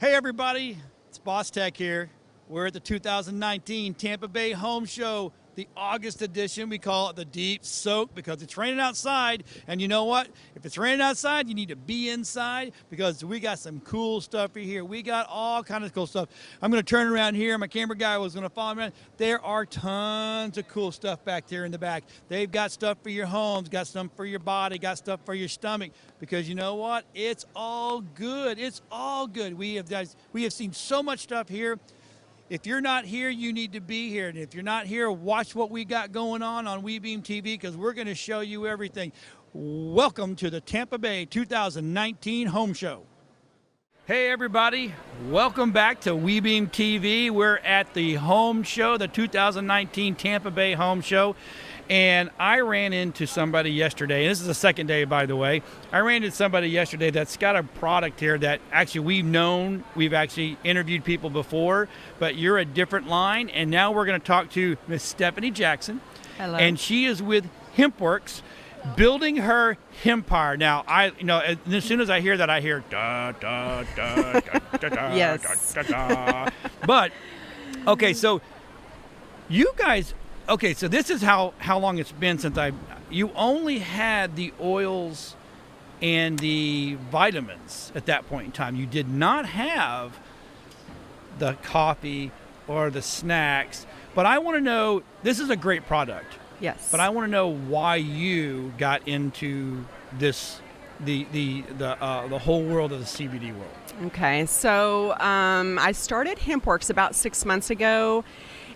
Hey everybody, it's Boss Tech here. We're at the 2019 Tampa Bay Home Show, the August edition. We call it the Deep Soak because it's raining outside. And you know what? If it's raining outside, you need to be inside because we got some cool stuff here. We got all kinds of cool stuff. I'm going to turn around here. My camera guy was going to follow me around. There are tons of cool stuff back there in the back. They've got stuff for your homes, got stuff for your body, got stuff for your stomach. Because you know what? It's all good. It's all good. We have seen so much stuff here. If you're not here, you need to be here. And if you're not here, watch what we got going on WeBeam TV because we're going to show you everything. Welcome to the Tampa Bay 2019 Home Show. Hey everybody, welcome back to WeBeam TV. We're at the Home Show, the 2019 Tampa Bay Home Show. And I ran into somebody yesterday, and this is the second day, by the way. I ran into somebody yesterday that's got a product here that actually we've actually interviewed people before, but you're a different line. And now we're going to talk to Miss Stephanie Jackson. Hello. And she is with HempWorks, building her hempire. Now, as soon as I hear that, I hear da da da da da da Yes. da da. But okay, so you guys. Okay, so this is how long it's been since you only had the oils and the vitamins at that point in time. You did not have the coffee or the snacks. But I want to know, this is a great product. Yes. But I want to know why you got into this, the whole world of the CBD world. Okay, so I started HempWorks about 6 months ago,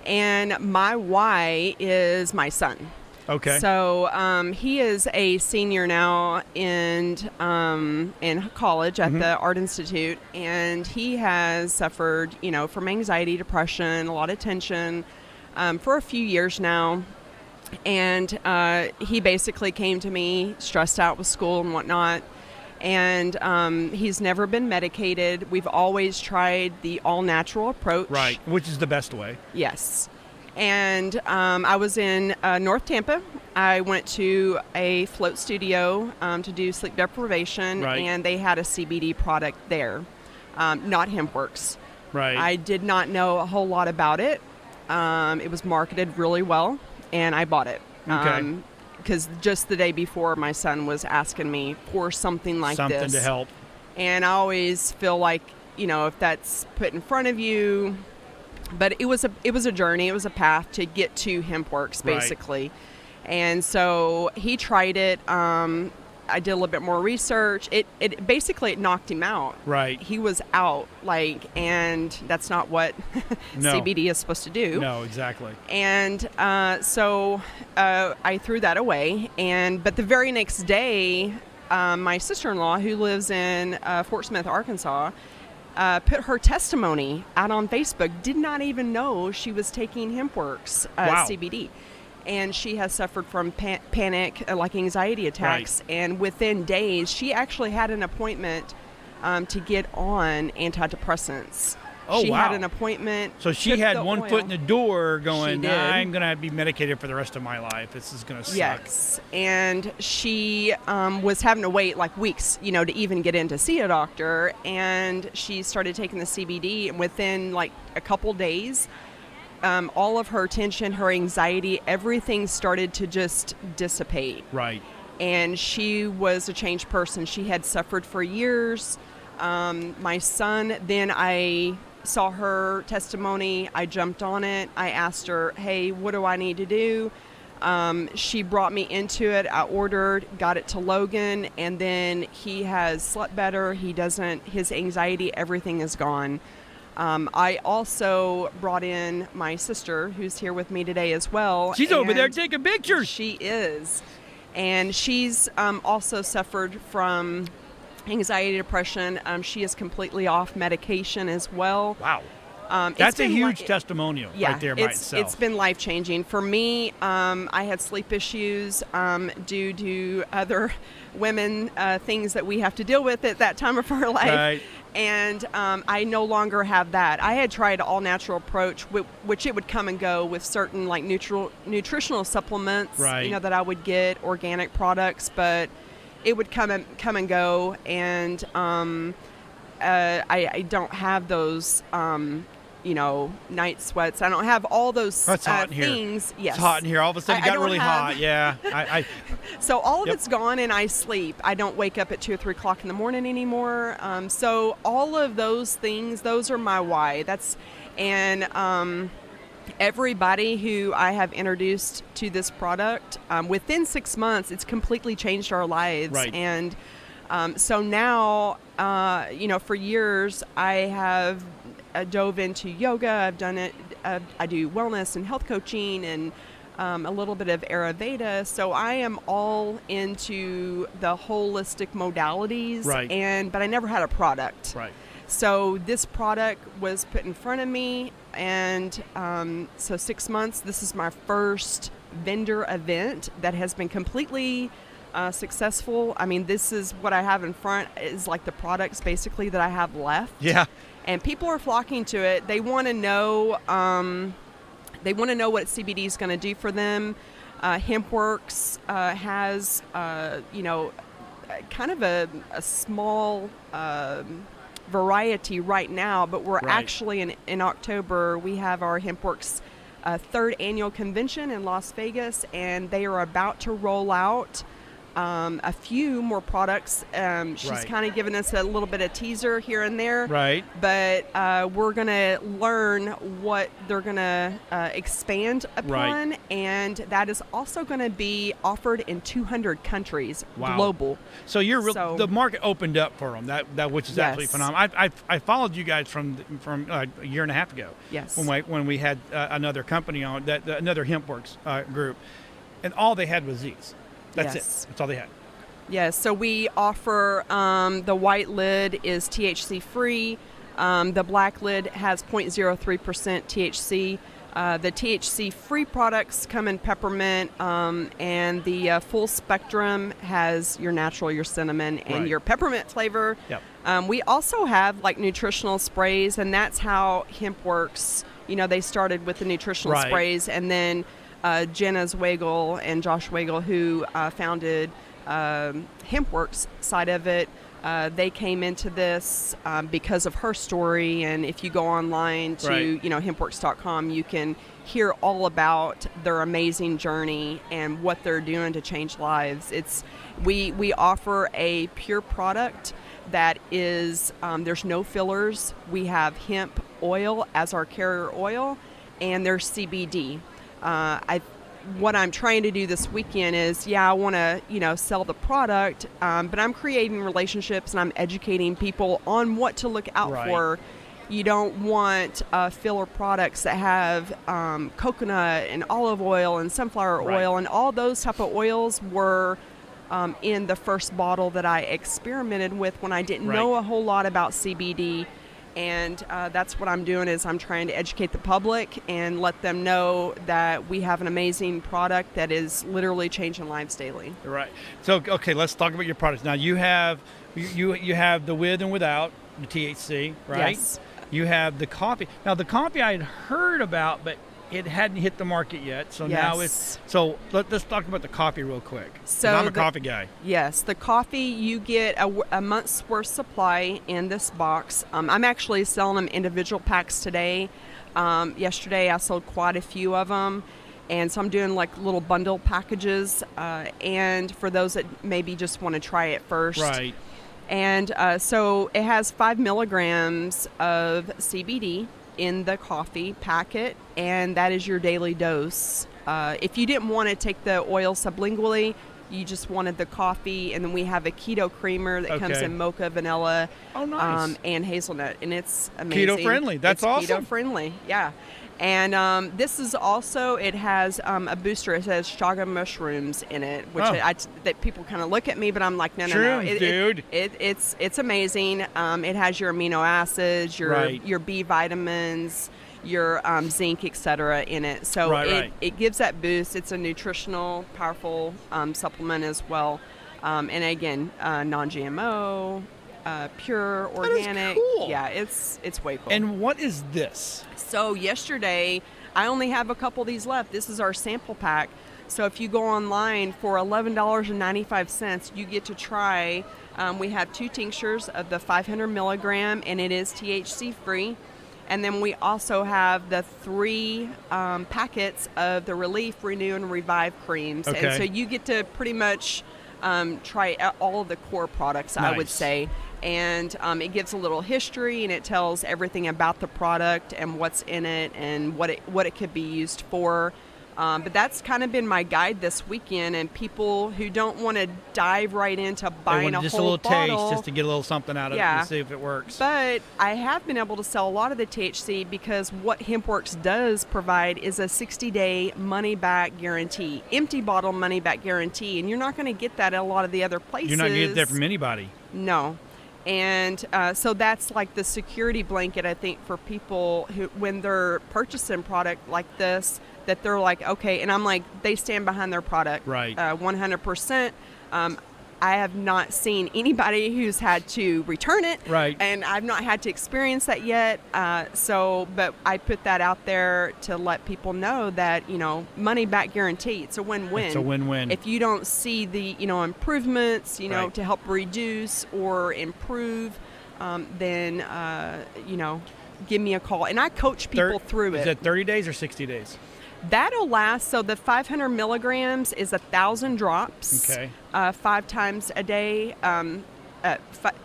and my why is my son. Okay. So he is a senior now in college at the Art Institute, and he has suffered, from anxiety, depression, a lot of tension for a few years now. And he basically came to me stressed out with school and whatnot. And he's never been medicated. We've always tried the all-natural approach. Right, which is the best way. Yes. And I was in North Tampa. I went to a float studio to do sleep deprivation, right. And they had a CBD product there, not HempWorks. Right. I did not know a whole lot about it. It was marketed really well, and I bought it. Okay. Because just the day before, my son was asking me for something like this. Something to help. And I always feel like, if that's put in front of you. But it was a journey. It was a path to get to HempWorks, basically. Right. And so he tried it. I did a little bit more research. It basically knocked him out. Right. He was out, and that's not what CBD is supposed to do. No, exactly. And so I threw that away. But the very next day, my sister-in-law, who lives in Fort Smith, Arkansas, put her testimony out on Facebook. Did not even know she was taking HempWorks CBD. And she has suffered from panic, like anxiety attacks. Right. And within days, she actually had an appointment to get on antidepressants. Oh, she wow. had an appointment. So she had one foot in the door going, I'm going to be medicated for the rest of my life. This is going to suck. Yes. And she was having to wait like weeks, to even get in to see a doctor. And she started taking the CBD. And within like a couple days, all of her tension, her anxiety, everything started to just dissipate. Right. And she was a changed person. She had suffered for years. My son, then I saw her testimony. I jumped on it. I asked her, hey, what do I need to do? She brought me into it. I ordered, got it to Logan, and then he has slept better. His anxiety, everything is gone. I also brought in my sister, who's here with me today as well. She's over there taking pictures. She is. And she's also suffered from anxiety, depression. She is completely off medication as well. Wow. That's a huge testimonial right there by itself. It's been life-changing. For me, I had sleep issues due to other women, things that we have to deal with at that time of our life. Right. And I no longer have that. I had tried all-natural approach, which it would come and go with certain like nutritional supplements, right. That I would get, organic products, but it would come and go. And I don't have those, night sweats. I don't have all those It's hot in here. things. Yes. It's hot in here. All of a sudden, it I got don't really have- hot. Yeah. So all of Yep. it's gone, and I sleep. I don't wake up at 2 or 3 o'clock in the morning anymore. So all of those things, those are my why. Everybody who I have introduced to this product, within 6 months, it's completely changed our lives. Right. And so now, for years, I have dove into yoga. I've done it. I do wellness and health coaching and a little bit of Ayurveda. So I am all into the holistic modalities. Right. But I never had a product. Right. So this product was put in front of me, and so 6 months, this is my first vendor event that has been completely successful. I mean, this is what I have in front is like the products basically that I have left. Yeah. And people are flocking to it. They want to know. They want to know what CBD is going to do for them. HempWorks has, kind of a small variety right now, but we're Right. actually in October. We have our HempWorks third annual convention in Las Vegas, and they are about to roll out a few more products. She's Right. kind of given us a little bit of teaser here and there. Right. But we're going to learn what they're going to expand upon, and that is also going to be offered in 200 countries, Wow. global. So So- the market opened up for them. That which is Yes. absolutely phenomenal. I followed you guys from a year and a half ago. Yes. When we had another company on another HempWorks group, and all they had was these. That's Yes. it. That's all they had. Yes, so we offer the white lid is THC free. The black lid has 0.03% THC. The THC free products come in peppermint, and the full spectrum has your natural, your cinnamon, and Right. your peppermint flavor. Yep. We also have like nutritional sprays, and that's how HempWorks. They started with the nutritional Right. sprays, and then Jenna Zwagel and Josh Wagel, who founded HempWorks side of it, they came into this because of her story. And if you go online to Right. hempworks.com, you can hear all about their amazing journey and what they're doing to change lives. We offer a pure product that is there's no fillers. We have hemp oil as our carrier oil, and there's CBD. What I'm trying to do this weekend is, I want to, sell the product, but I'm creating relationships and I'm educating people on what to look out Right. for. You don't want filler products that have coconut and olive oil and sunflower Right. oil, and all those type of oils were in the first bottle that I experimented with when I didn't Right. know a whole lot about CBD. And that's what I'm doing is I'm trying to educate the public and let them know that we have an amazing product that is literally changing lives daily. Right. So okay, let's talk about your products. Now you have the with and without the THC, right? Yes. You have the coffee. Now the coffee I had heard about, but it hadn't hit the market yet. So now Yes. let's talk about the coffee real quick. 'Cause So I'm a the- coffee guy. Yes, the coffee, you get a month's worth supply in this box. I'm actually selling them individual packs today. Yesterday I sold quite a few of them. And so I'm doing like little bundle packages. And for those that maybe just want to try it first. Right. And so it has 5 milligrams of CBD in the coffee packet, and that is your daily dose. If you didn't want to take the oil sublingually, you just wanted the coffee, and then we have a keto creamer that comes Okay. in mocha, vanilla, Oh, nice. and hazelnut, and it's amazing. Keto friendly. That's it's awesome. Keto friendly, yeah. And this is also, it has a booster. It has chaga mushrooms in it, which Oh. that people kind of look at me, but I'm like, no. Shrooms, dude. It's amazing. It has your amino acids, Right. your B vitamins, your zinc, etc. in it. So Right. it gives that boost. It's a nutritional, powerful supplement as well. And again, non-GMO, pure, That is organic. cool. Yeah, it's way cool. And what is this? So yesterday, I only have a couple of these left. This is our sample pack. So if you go online for $11.95, you get to try We have 2 tinctures of the 500 milligram, and it is THC free. And then we also have the 3 packets of the Relief, Renew, and Revive creams. Okay. And so you get to pretty much try all of the core products, I would Nice. say. And it gives a little history, and it tells everything about the product and what's in it and what it could be used for. But that's kind of been my guide this weekend, and people who don't want to dive right into They buying want a just whole a little bottle, taste, just to get a little something out of it Yeah. and see if it works. but I have been able to sell a lot of the THC because what HempWorks does provide is a 60-day money-back guarantee, empty bottle money-back guarantee, and you're not going to get that at a lot of the other places. You're not going to get that from anybody. No. And so that's like the security blanket, I think, for people who, when they're purchasing product like this, that they're like, okay, and I'm like, they stand behind their product. Right. 100%. I have not seen anybody who's had to return it. Right. And I've not had to experience that yet. But I put that out there to let people know that, money back guarantee. It's a win-win. It's a win-win. If you don't see the, improvements, Right. to help reduce or improve, then, give me a call. And I coach people through it. Is that 30 days or 60 days? That'll last. So the 500 milligrams is 1,000 drops. Okay. 5 times a day.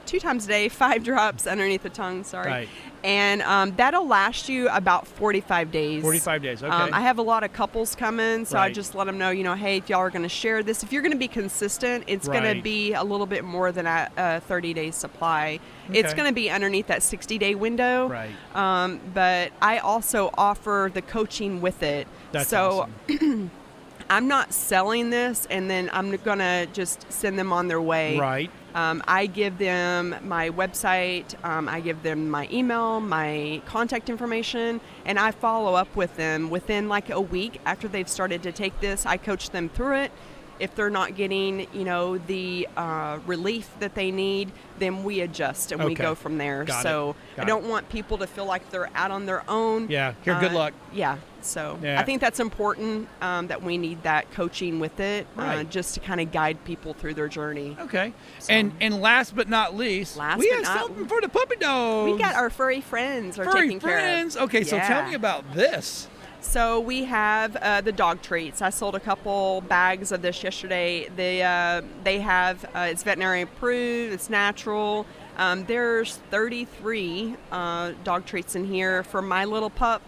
2 times a day, 5 drops underneath the tongue. Sorry. Right. And that'll last you about 45 days. 45 days, okay. I have a lot of couples coming, so I Right. just let them know, hey, if y'all are going to share this, if you're going to be consistent, it's going to Right. be a little bit more than a 30-day supply. It's Okay. going to be underneath that 60-day window. Right. But I also offer the coaching with it. That's so awesome. I'm not selling this and then I'm going to just send them on their way. Right. I give them my website, I give them my email, my contact information, and I follow up with them within like a week after they've started to take this. I coach them through it. If they're not getting, the relief that they need, then we adjust and we Okay. go from there. Got it. So Got I don't want people to feel like they're out on their own. Yeah. Here, good luck. Yeah. So Yeah. I think that's important that we need that coaching with it, Right. just to kind of guide people through their journey. Okay. So- And last but not least, Last we but have not- something for the puppy dogs. We got our furry friends are furry taking care of. friends. Okay, so tell Yeah. me about this. So we have the dog treats. I sold a couple bags of this yesterday. They have it's veterinary approved. It's natural. There's 33 dog treats in here for my little pup.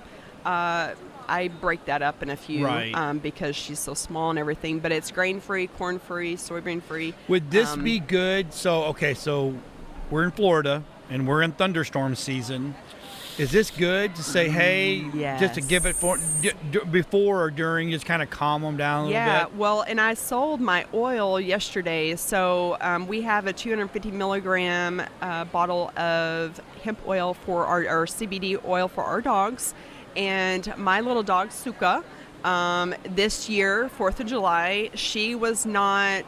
I break that up in a few Right. because she's so small and everything. But it's grain-free, corn-free, soybean-free. Would this be good? So we're in Florida and we're in thunderstorm season. Is this good to say, hey, just to give it before or during, just kind of calm them down a little Yeah, bit? well, and I sold my oil yesterday. So we have a 250 milligram bottle of hemp oil for our CBD oil for our dogs. And my little dog, Suka, this year, 4th of July, she was not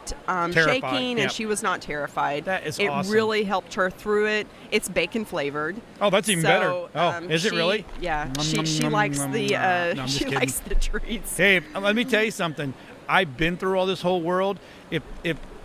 shaking and yep. she was not terrified. That is it awesome. really helped her through it. It's bacon flavored. Oh, that's even better. Oh, is it she- really? Yeah, Nom, she nom, nom, likes nom, the nom. No, I'm just she kidding. likes the treats. Hey, let me tell you something. I've been through all this whole world.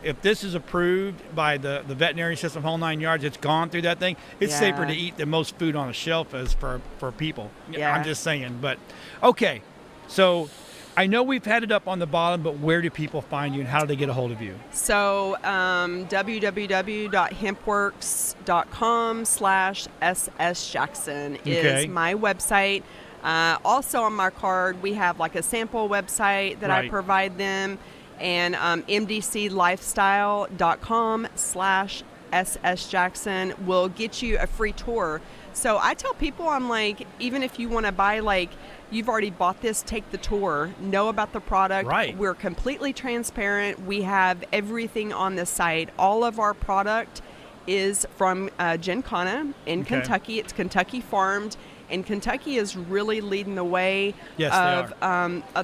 If this is approved by the veterinary system, whole 9 yards, it's gone through that thing. It's safer to eat than most food on a shelf as for people. Yeah. I'm just saying. But okay, so I know we've had it up on the bottom, but where do people find you and how do they get a hold of you? So www.hempworks.com/ssjackson Okay. is my website. Also on my card, we have like a sample website that I Right. provide them, and mdclifestyle.com/ssjackson will get you a free tour. So I tell people, I'm like, even if you want to buy, like, you've already bought this, take the tour, know about the product. Right. We're completely transparent. We have everything on the site. All of our product is from Gincana in Okay. Kentucky. It's Kentucky farmed. And Kentucky is really leading the way Yes, of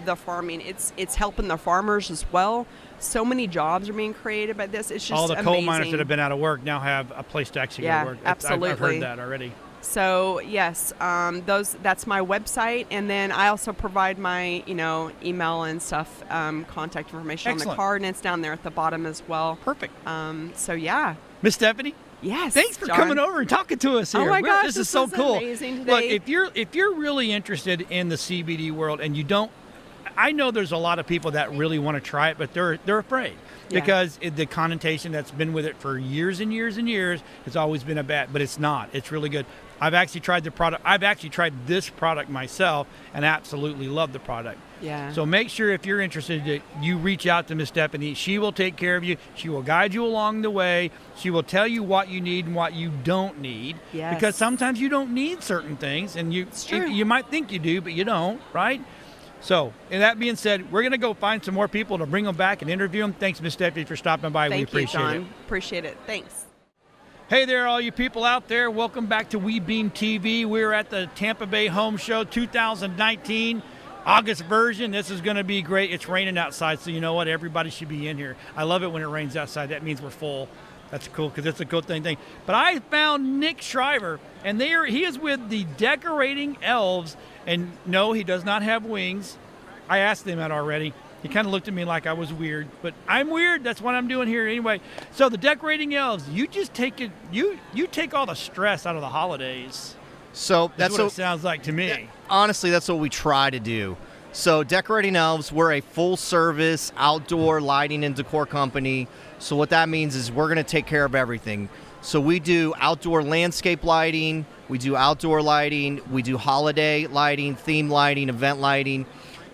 the farming. It's helping the farmers as well. So many jobs are being created by this. It's just All the amazing. coal miners that have been out of work now have a place to actually Yeah, go to work. I've absolutely. heard that already. So yes, that's my website, and then I also provide my email and stuff, contact information on Excellent. the card, and it's down there at the bottom as well. Perfect. So yeah, Miss Stephanie, Yes. thanks for John. coming over and talking to us here. Oh my gosh, this is so was cool. amazing Look, today. if you're really interested in the CBD world and you don't, I know there's a lot of people that really want to try it, but they're afraid Yeah. because the connotation that's been with it for years and years and years has always been a bad. But it's not. It's really good. I've actually tried the product. I've actually tried this product myself and absolutely love the product. Yeah. So make sure if you're interested that you reach out to Miss Stephanie. She will take care of you. She will guide you along the way. She will tell you what you need and what you don't need. Yes. Because sometimes you don't need certain things, and It's true. you might think you do, but you don't, right? So, and that being said, we're going to go find some more people to bring them back and interview them. Thanks, Miss Stephanie, for stopping by. We Thank you, appreciate John. it. Appreciate it. Thanks. Hey there, all you people out there. Welcome back to WeBeam TV. We're at the Tampa Bay Home Show 2019, August version. This is going to be great. It's raining outside, so you know what? Everybody should be in here. I love it when it rains outside. That means we're full. That's cool because it's a cool thing. But I found Nick Shriver, and he is with the Decorating Elves. And no, he does not have wings. I asked him that already. He kind of looked at me like I was weird, but I'm weird. That's what I'm doing here anyway. So the Decorating Elves, you just take it. You take all the stress out of the holidays. So That's that's what it sounds like to me. honestly, that's what we try to do. So Decorating Elves, we're a full-service outdoor lighting and decor company. So what that means is we're going to take care of everything. So we do outdoor landscape lighting, we do outdoor lighting, we do holiday lighting, theme lighting, event lighting.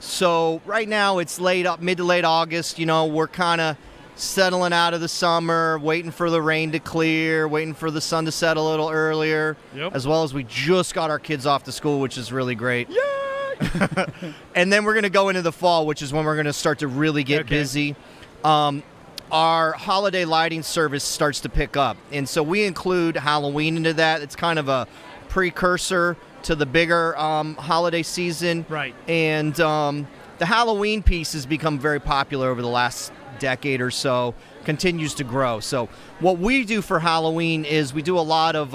So right now it's mid to late August. You know, we're kind of settling out of the summer, waiting for the rain to clear, waiting for the sun to set a little earlier. Yep. As well as we just got our kids off to school, which is really great. Yay! And then we're going to go into the fall, which is when we're going to start to really get Okay. busy. Our holiday lighting service starts to pick up. And so we include Halloween into that. It's kind of a precursor to the bigger holiday season. Right. And the Halloween piece has become very popular over the last decade or so, continues to grow. So what we do for Halloween is we do a lot of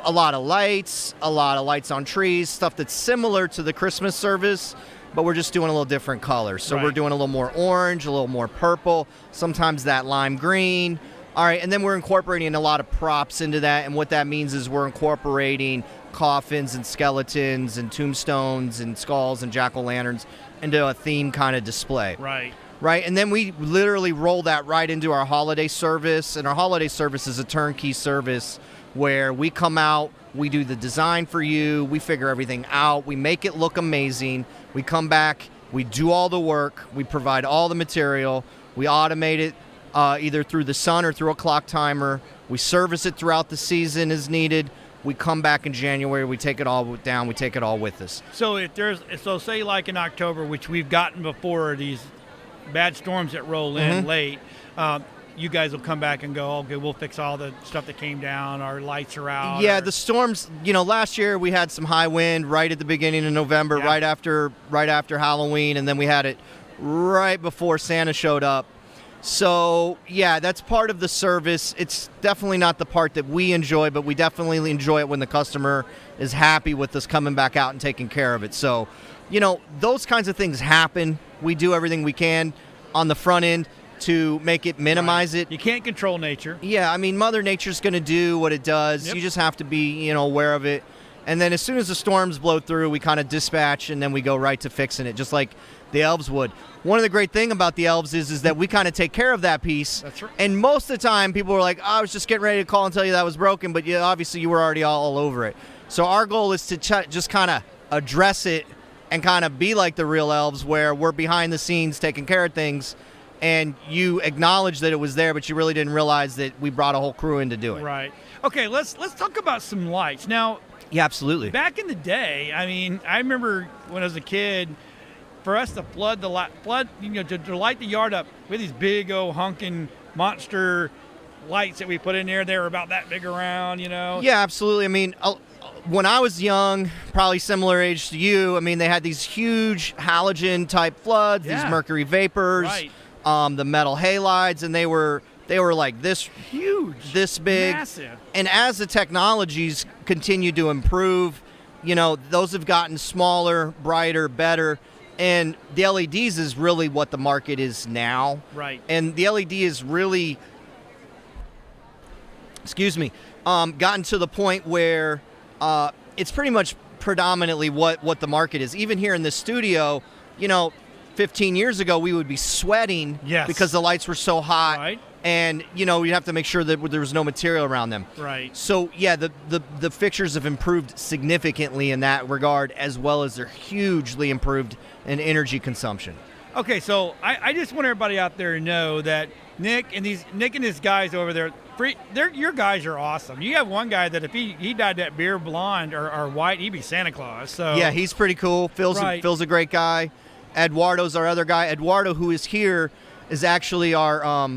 lights, a lot of lights on trees, stuff that's similar to the Christmas service, but we're just doing a little different colors. So we're Right. doing a little more orange, a little more purple, sometimes that lime green. All right, and then we're incorporating a lot of props into that, and what that means is we're incorporating coffins and skeletons and tombstones and skulls and jack-o'-lanterns into a theme kind of display. Right. Right, and then we literally roll that right into our holiday service, and our holiday service is a turnkey service where we come out, we do the design for you, we figure everything out, we make it look amazing, we come back, we do all the work, we provide all the material, we automate it either through the sun or through a clock timer, we service it throughout the season as needed, we come back in January, we take it all down, we take it all with us. So say like in October, which we've gotten before, these bad storms that roll in late, you guys will come back and go, okay, we'll fix all the stuff that came down, our lights are out. Yeah, or- the storms, last year we had some high wind right at the beginning of November, Yeah. right after Halloween, and then we had it right before Santa showed up. So, yeah, that's part of the service. It's definitely not the part that we enjoy, but we definitely enjoy it when the customer is happy with us coming back out and taking care of it. So, those kinds of things happen. We do everything we can on the front end to make it minimize it. You can't control nature. Yeah, I mean, Mother Nature's going to do what it does. Yep. You just have to be, aware of it. And then as soon as the storms blow through, we kind of dispatch and then we go right to fixing it, just like the elves would. One of the great thing about the elves is that we kind of take care of that piece. That's right. And most of the time, people were like, I was just getting ready to call and tell you that was broken, but obviously you were already all over it. So our goal is to just kind of address it and kind of be like the real elves, where we're behind the scenes taking care of things, and you acknowledge that it was there, but you really didn't realize that we brought a whole crew in to do it. Right. Okay, let's talk about some lights. Now, Yeah, absolutely. back in the day, I mean, I remember when I was a kid, for us to to light the yard up with these big old honking monster lights that we put in there. They were about that big around, Yeah, absolutely. I mean, when I was young, probably similar age to you, I mean, they had these huge halogen type floods, Yeah. these mercury vapors, Right. The metal halides, and they were like this Huge. this big. Massive. And as the technologies continue to improve, those have gotten smaller, brighter, better. And the LEDs is really what the market is now. Right. And the LED is really gotten to the point where it's pretty much predominantly what the market is. Even here in the studio, 15 years ago, we would be sweating because the lights were so hot. Right. And, you'd have to make sure that there was no material around them. Right. So, yeah, the fixtures have improved significantly in that regard, as well as they're hugely improved in energy consumption. Okay, so I just want everybody out there to know that Nick and his guys over there, your guys are awesome. You have one guy that if he dyed that beard blonde or white, he'd be Santa Claus. So yeah, he's pretty cool. Phil's a great guy. Eduardo's our other guy. Eduardo, who is here, is actually our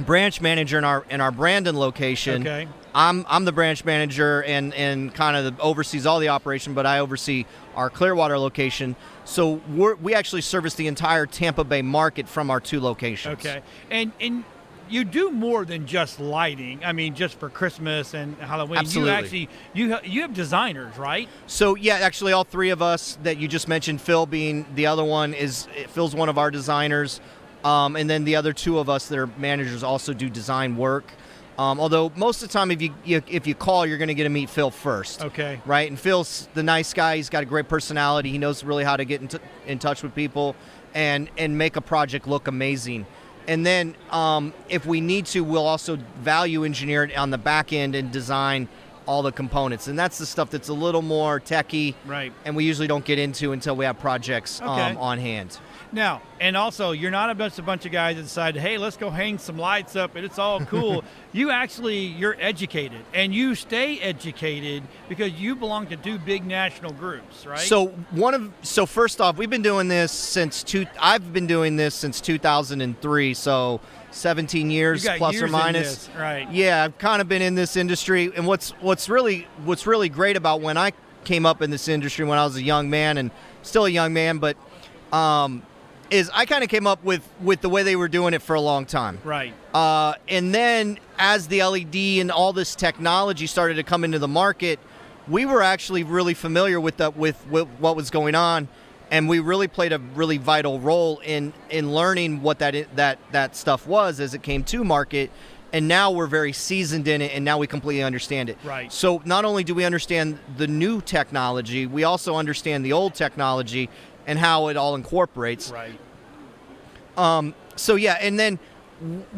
branch manager in our Brandon location. Okay. I'm the branch manager and kind of oversees all the operation, but I oversee our Clearwater location. So we actually service the entire Tampa Bay market from our 2 locations. Okay. And you do more than just lighting. I mean, just for Christmas and Halloween. Absolutely. You have designers, right? So yeah, actually all 3 of us that you just mentioned, Phil being the other one, Phil's one of our designers. And then the other 2 of us that are managers also do design work. Although most of the time, if you call, you're going to get to meet Phil first. Okay. Right? And Phil's the nice guy. He's got a great personality. He knows really how to get in touch with people and make a project look amazing. And then if we need to, we'll also value engineer it on the back end and design all the components. And that's the stuff that's a little more techy. Right. And we usually don't get into until we have projects on hand. Now, and also, you're not a bunch of guys that decide, hey, let's go hang some lights up and it's all cool. You're educated, and you stay educated because you belong to 2 big national groups, right? So first off, we've been doing this I've been doing this since 2003, so 17 years plus or minus. Right. Yeah, I've kind of been in this industry, and what's really great about when I came up in this industry when I was a young man, and still a young man, but is I kind of came up with the way they were doing it for a long time. Right. And then as the LED and all this technology started to come into the market, we were actually really familiar with what was going on, and we really played a really vital role in learning what that stuff was as it came to market. And now we're very seasoned in it, and now we completely understand it. Right. So not only do we understand the new technology, we also understand the old technology and how it all incorporates. Right. So yeah, and then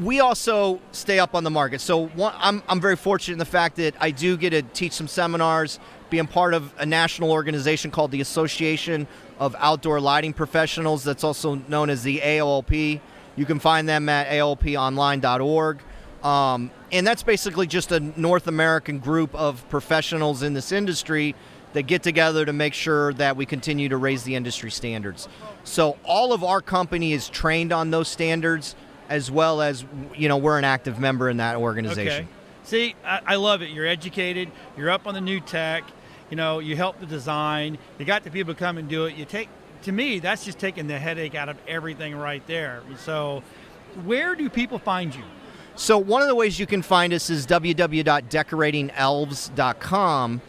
we also stay up on the market. So I'm very fortunate in the fact that I do get to teach some seminars, being part of a national organization called the Association of Outdoor Lighting Professionals. That's also known as the AOLP. You can find them at aolponline.org. And that's basically just a North American group of professionals in this industry that get together to make sure that we continue to raise the industry standards. So all of our company is trained on those standards, as well as, we're an active member in that organization. Okay. See, I love it. You're educated. You're up on the new tech. You help the design. You got the people to come and do it. To me, that's just taking the headache out of everything right there. So where do people find you? So one of the ways you can find us is www.decoratingelves.com.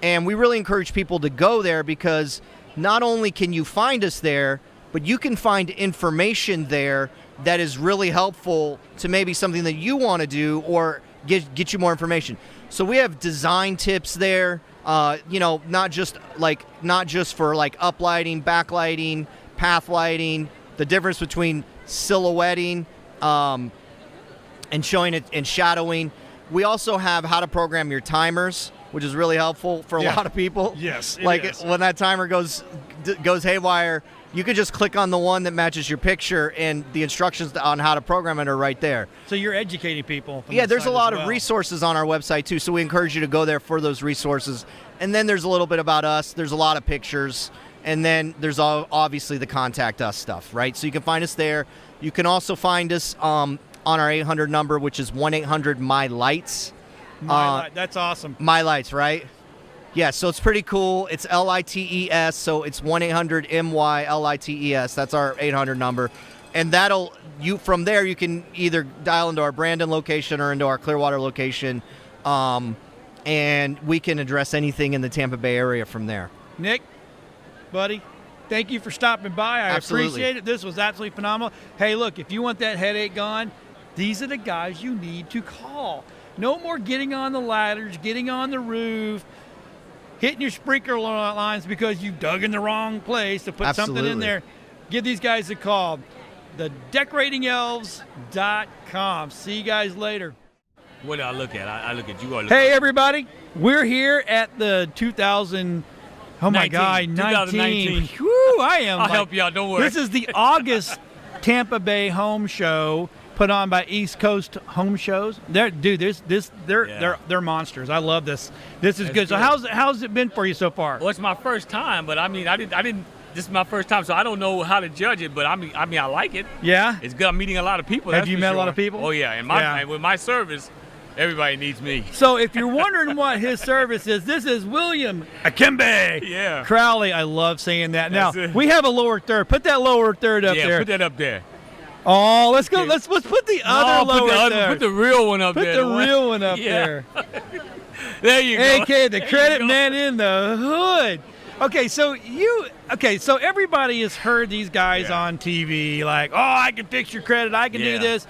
And we really encourage people to go there because not only can you find us there, but you can find information there that is really helpful to maybe something that you want to do or get you more information. So we have design tips there, not just for uplighting, backlighting, path lighting, the difference between silhouetting and showing it and shadowing. We also have how to program your timers, which is really helpful for a lot of people. Yes, when that timer goes haywire, you could just click on the one that matches your picture, and the instructions on how to program it are right there. So you're educating people. There's a lot of resources on our website too, so we encourage you to go there for those resources. And then there's a little bit about us. There's a lot of pictures, and then there's obviously the contact us stuff, right? So you can find us there. You can also find us on our 800 number, which is 1-800-MY-LIGHTS. That's awesome. My Lights, right? Yeah, so it's pretty cool. It's LITES, so it's 1-800-MY-LITES. That's our 800 number. And from there, you can either dial into our Brandon location or into our Clearwater location, and we can address anything in the Tampa Bay area from there. Nick, buddy, thank you for stopping by. I appreciate it. This was absolutely phenomenal. Hey, look, if you want that headache gone, these are the guys you need to call. No more getting on the ladders, getting on the roof, hitting your sprinkler lines because you dug in the wrong place to put something in Absolutely. there. Give these guys a call. The decoratingelves.com. See you guys later. What do I look at? I look at you. Hey, everybody. We're here at the 2000. Oh, my 19, God. 2019. Woo, I am. I'll help you out. Don't worry. This is the August Tampa Bay Home Show put on by East Coast Home Shows. They're monsters. I love this. This is good. So how's it been for you so far? Well, it's my first time, but I didn't. This is my first time, so I don't know how to judge it. But I like it. Yeah. It's good. I'm meeting a lot of people. Have that's you for met a sure. lot of people? Oh yeah, and with my service, everybody needs me. So if you're wondering what his service is, this is William Akimbe Yeah. Crowley. I love saying that. Now, That's it. we have a lower third. Put that lower third up Yeah, there. put that up there. Oh, let's go. Yeah. Let's put the other lower third. Put the real one up Put there. the real one up Yeah. there. There you go. AK, the There you credit go. man in the hood. Okay, so everybody has heard these guys Yeah. on TV like, oh, I can fix your credit, I can do Yeah. this.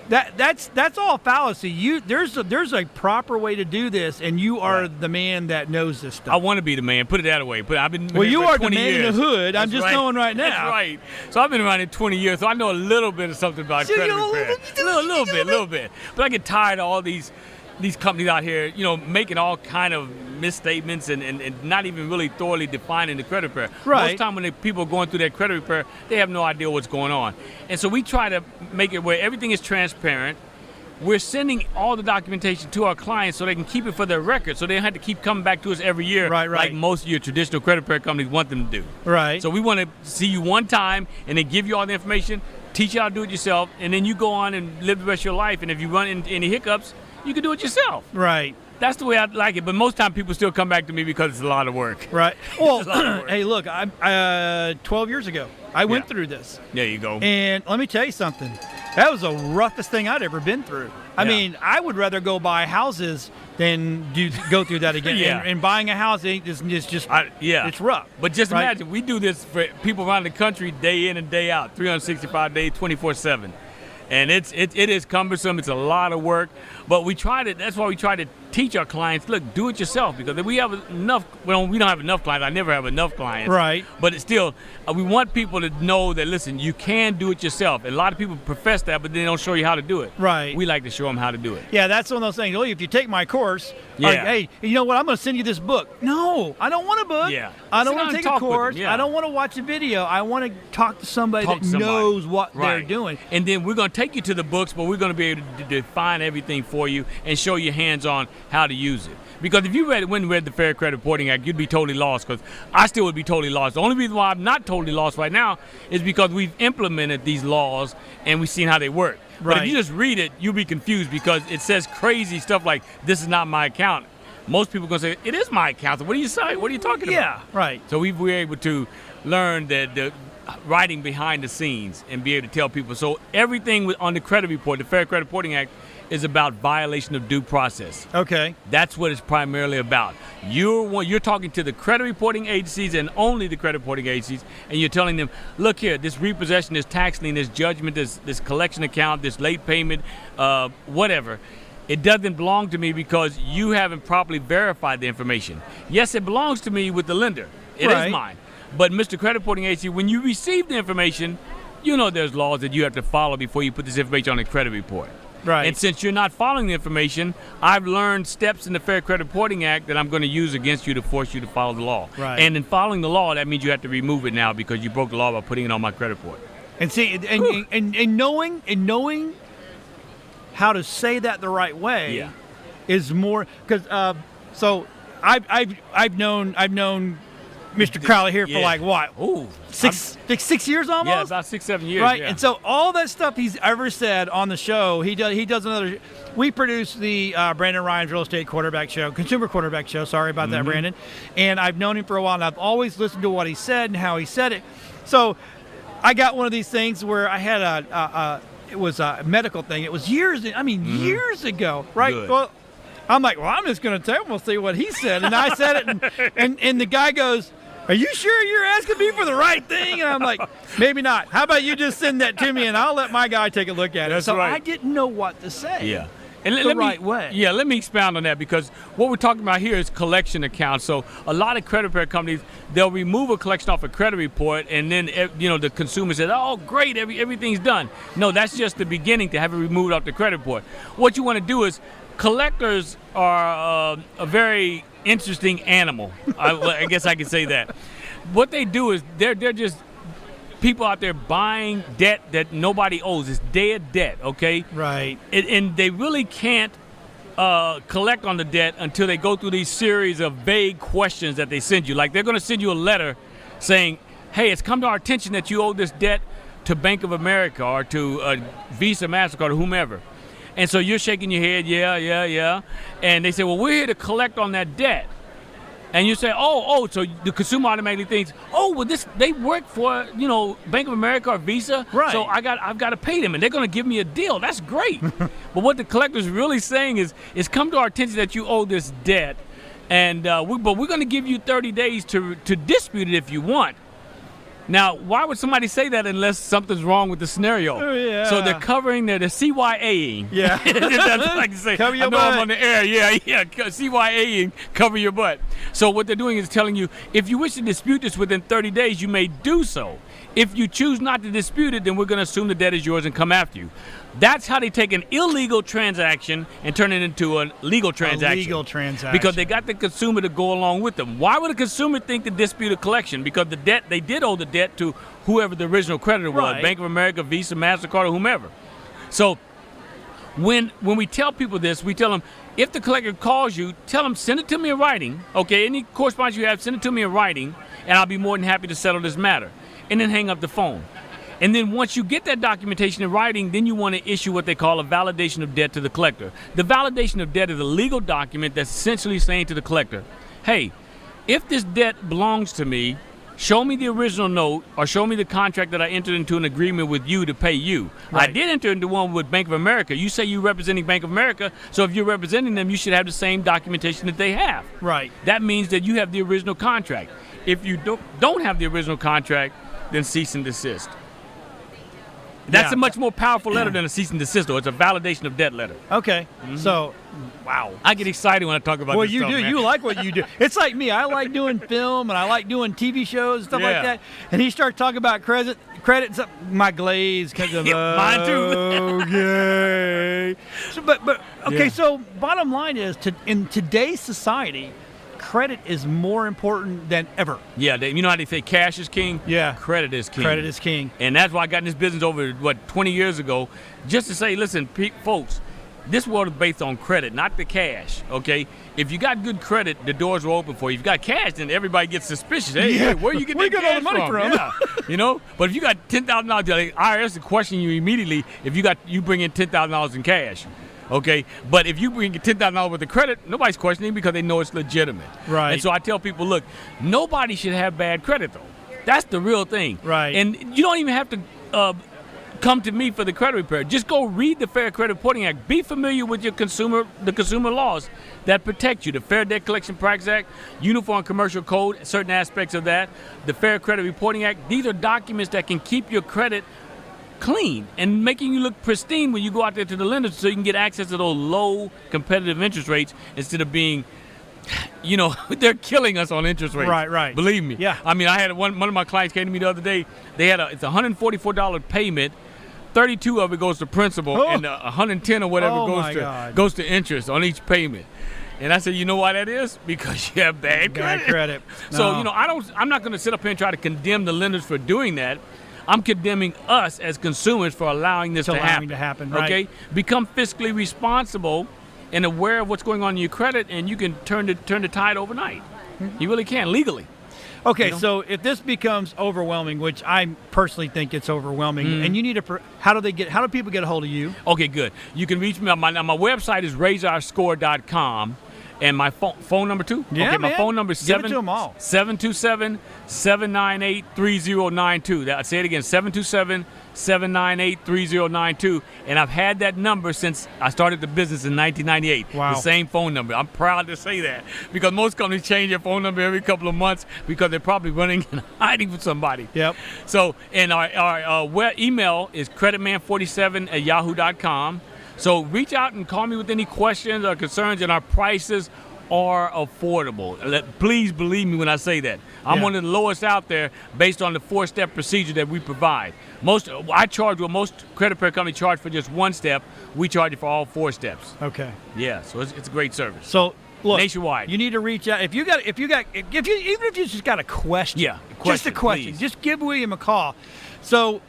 That's all fallacy. There's a proper way to do this, and you are Right. the man that knows this stuff. I want to be the man. Put it that way. But I've been. Well, here you for are the 20 man in years. the hood. I'm That's just right. knowing right now. That's right. So I've been around it 20 years, so I know a little bit of something about So credit you know, repair. A little bit. But I get tired of all these companies out here, making all kind of misstatements and not even really thoroughly defining the credit repair. Right. Most time when the people are going through that credit repair, they have no idea what's going on. And so we try to make it where everything is transparent. We're sending all the documentation to our clients so they can keep it for their record, so they don't have to keep coming back to us every year Right. like most of your traditional credit repair companies want them to do. Right. So we want to see you one time and then give you all the information, teach you how to do it yourself, and then you go on and live the rest of your life. And if you run into any hiccups, you can do it yourself. Right. That's the way I like it. But most time people still come back to me because it's a lot of work. Right. Well, It's a lot of work. hey, look, I'm 12 years ago, I went Yeah. through this. There you go. And let me tell you something. That was the roughest thing I'd ever been through. I Yeah. mean, I would rather go buy houses than go through that again. Yeah. And buying a house is just Yeah. it's rough. But just right? imagine, we do this for people around the country day in and day out, 365 days, 24/7. And it is cumbersome. It's a lot of work. But that's why we try to teach our clients, look, do it yourself, because we have enough, well, we don't have enough clients. I never have enough clients. Right. But it's still, we want people to know that, listen, you can do it yourself. And a lot of people profess that, but they don't show you how to do it. Right. We like to show them how to do it. Yeah, that's one of those things. Well, if you take my course, Yeah. like, hey, you know what? I'm going to send you this book. No, I don't want a book. Yeah. I don't Sit want down to and take a talk with them, course. yeah. I don't want to watch a video. I want to talk to somebody Talk that to somebody. knows what they're Right. doing. And then we're going to take you to the books, but we're going to be able to define everything for you and show you hands-on how to use it. Because if you went and read the Fair Credit Reporting Act, you'd be totally lost, because I still would be totally lost. The only reason why I'm not totally lost right now is because we've implemented these laws and we've seen how they work. But Right. if you just read it, you'll be confused because it says crazy stuff like, this is not my account. Most people are going to say, it is my account. So what are you saying? What are you talking Yeah, about? right. So we're able to learn the writing behind the scenes and be able to tell people. So everything on the credit report, the Fair Credit Reporting Act, is about violation of due process. Okay. That's what it's primarily about. You're talking to the credit reporting agencies and only the credit reporting agencies, and you're telling them, look here, this repossession, this tax lien, this judgment, this collection account, this late payment, whatever, it doesn't belong to me because you haven't properly verified the information. Yes, it belongs to me with the lender. It Right. is mine. But Mr. Credit Reporting Agency, when you receive the information, you know there's laws that you have to follow before you put this information on a credit report. Right. And since you're not following the information, I've learned steps in the Fair Credit Reporting Act that I'm going to use against you to force you to follow the law. Right. And in following the law, that means you have to remove it now because you broke the law by putting it on my credit report. And see, and knowing how to say that the right way Yeah. is more because so I've known Mr. Crowley here for Yeah. like what Ooh. 6 years almost. Yeah, about 6-7 years. Right, yeah. and so all that stuff he's ever said on the show, he does another. We produce the Brandon Ryan's Real Estate Quarterback Show, Consumer Quarterback Show. Sorry about that, Brandon. And I've known him for a while, and I've always listened to what he said and how he said it. So I got one of these things where I had it was a medical thing. It was years ago, right? Good. Well, I'm like, well, I'm just going to tell him, we'll see what he said. And I said it, and the guy goes, are you sure you're asking me for the right thing? And I'm like, maybe not. How about you just send that to me, and I'll let my guy take a look at it. That's So right. I didn't know what to say. Yeah. And the right way. Yeah, let me expound on that, because what we're talking about here is collection accounts. So a lot of credit repair companies, they'll remove a collection off a credit report, and then the consumer says, "Oh, great, everything's done." No, that's just the beginning to have it removed off the credit report. What you want to do is, collectors are a very interesting animal. I guess I can say that. What they do is they're just people out there buying debt that nobody owes. It's dead debt, okay? Right. And they really can't collect on the debt until they go through these series of vague questions that they send you. Like, they're going to send you a letter saying, "Hey, it's come to our attention that you owe this debt to Bank of America or to Visa, MasterCard, or whomever." And so you're shaking your head, yeah. And they say, "Well, we're here to collect on that debt." And you say, oh, so the consumer automatically thinks, "Oh, well, they work for, Bank of America or Visa, right. So I've got to pay them, and they're going to give me a deal. That's great." But what the collector's really saying is, "It's come to our attention that you owe this debt, and but we're going to give you 30 days to dispute it if you want." Now, why would somebody say that unless something's wrong with the scenario? Oh, yeah. So they're covering, they're CYAing. Yeah. That's what I like to say. Cover your I know butt. I'm on the air. Yeah. CYAing, cover your butt. So what they're doing is telling you, if you wish to dispute this within 30 days, you may do so. If you choose not to dispute it, then we're going to assume the debt is yours and come after you. That's how they take an illegal transaction and turn it into a legal transaction. A legal transaction. Because they got the consumer to go along with them. Why would a consumer think to dispute a collection? Because the debt, they did owe the debt to whoever the original creditor was, Right. Bank of America, Visa, MasterCard, or whomever. So when we tell people this, we tell them, if the collector calls you, tell them, send it to me in writing. Okay, any correspondence you have, send it to me in writing, and I'll be more than happy to settle this matter. And then hang up the phone. And then once you get that documentation in writing, then you want to issue what they call a validation of debt to the collector. The validation of debt is a legal document that's essentially saying to the collector, "Hey, if this debt belongs to me, show me the original note or show me the contract that I entered into an agreement with you to pay you." Right. I did enter into one with Bank of America. You say you're representing Bank of America, so if you're representing them, you should have the same documentation that they have. Right. That means that you have the original contract. If you don't have the original contract, then cease and desist. That's Yeah. a much more powerful letter than a cease and desist, though. It's a validation of debt letter. Okay. So, wow. I get excited when I talk about Well, this you stuff, do. man. You like what you do. It's like me. I like doing film and I like doing TV shows and stuff Yeah. like that. And he starts talking about credit and stuff. My glaze comes up. Mine too. Okay. So, but okay. Yeah. So, bottom line is, in today's society, credit is more important than ever. Yeah, you know how they say cash is king? Yeah. Credit is king. Credit is king. And that's why I got in this business over, 20 years ago, just to say, listen, folks, this world is based on credit, not the cash, okay? If you got good credit, the doors are open for you. If you got cash, then everybody gets suspicious. Hey, Yeah. where you get Where that you got all cash the money from? Yeah, But if you got $10,000, the IRS will question you immediately if you bring in $10,000 in cash. Okay, but if you bring $10,000 worth of credit, nobody's questioning because they know it's legitimate. Right. And so I tell people, look, nobody should have bad credit, though. That's the real thing. Right. And you don't even have to come to me for the credit repair. Just go read the Fair Credit Reporting Act. Be familiar with the consumer laws that protect you. The Fair Debt Collection Practices Act, Uniform Commercial Code, certain aspects of that, the Fair Credit Reporting Act. These are documents that can keep your credit clean and making you look pristine when you go out there to the lenders, so you can get access to those low competitive interest rates instead of being, they're killing us on interest rates. Right. Believe me. Yeah. I mean, I had one of my clients came to me the other day. They had it's $144 payment. 32 of it goes to principal, Oh. and 110 or whatever Oh, my God. goes to interest on each payment. And I said, you know why that is? Because you have bad credit. So, No. I'm not going to sit up here and try to condemn the lenders for doing that. I'm condemning us as consumers for allowing this to happen. Right. Okay? Become fiscally responsible and aware of what's going on in your credit, and you can turn the tide overnight. You really can, legally. Okay, so if this becomes overwhelming, which I personally think it's overwhelming, and you need how do people get a hold of you? Okay, good. You can reach me on my website is raiseourscore.com. And my phone number too? Yeah, okay, my man. phone number is Give it to them all. 727-798-3092. I'll say it again, 727-798-3092. And I've had that number since I started the business in 1998. Wow. The same phone number. I'm proud to say that because most companies change their phone number every couple of months because they're probably running and hiding from somebody. Yep. So, and our web email is creditman47@yahoo.com. So reach out and call me with any questions or concerns, and our prices are affordable. Please believe me when I say that. I'm Yeah. one of the lowest out there based on the 4-step procedure that we provide. I charge what most credit repair companies charge for just 1 step. We charge it for all 4 steps. Okay. Yeah, so it's a great service. So look, Nationwide. You need to reach out even if you just got a question. Yeah, just a question. please. Just give William a call. So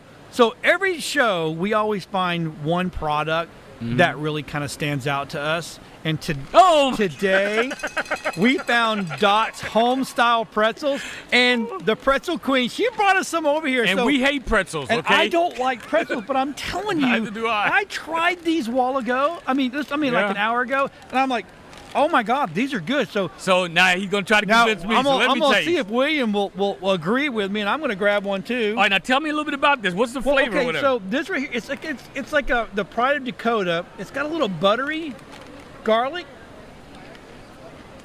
every show we always find one product that really kind of stands out to us. And today we found Dot's home style pretzels, and the pretzel queen, she brought us some over here. And so, we hate pretzels, and okay? I don't like pretzels, but I'm telling you, Neither do I. tried these a while ago. Like Yeah. an hour ago, and I'm like, oh my God, these are good. So now he's going to try to now convince me. I'm So let me gonna tell see you. if William will agree with me, and I'm going to grab one too. All right, now tell me a little bit about this. What's the Well, flavor or okay, whatever? so this right here, it's like the Pride of Dakota. It's got a little buttery garlic.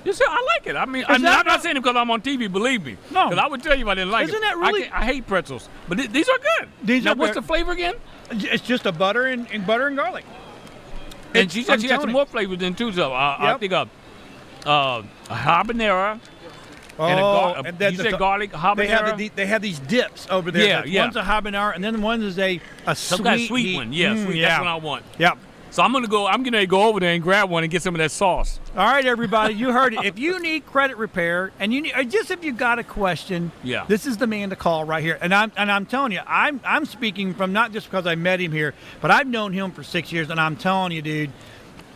You see, I like it. I'm that not not- saying it because I'm on TV, believe me. No. Because I would tell you if I didn't like Isn't it. that really- I hate pretzels. But these are good. These now, are what's good. the flavor again? It's just a butter and garlic. And she said I'm she had telling some you. more flavors in too. So I Yep. think a habanero. And you said garlic, habanero? They have these dips over there. Yeah, yeah. One's a habanero, and then one is a Some sweet kind of sweet heat. one. Yeah, sweet. yeah. That's what I want. Yep. So I'm getting ready to go over there and grab one and get some of that sauce. All right, everybody, you heard it. If you need credit repair, and just if you got a question, Yeah. this is the man to call right here. And I'm telling you, I'm speaking from not just because I met him here, but I've known him for 6 years, and I'm telling you, dude,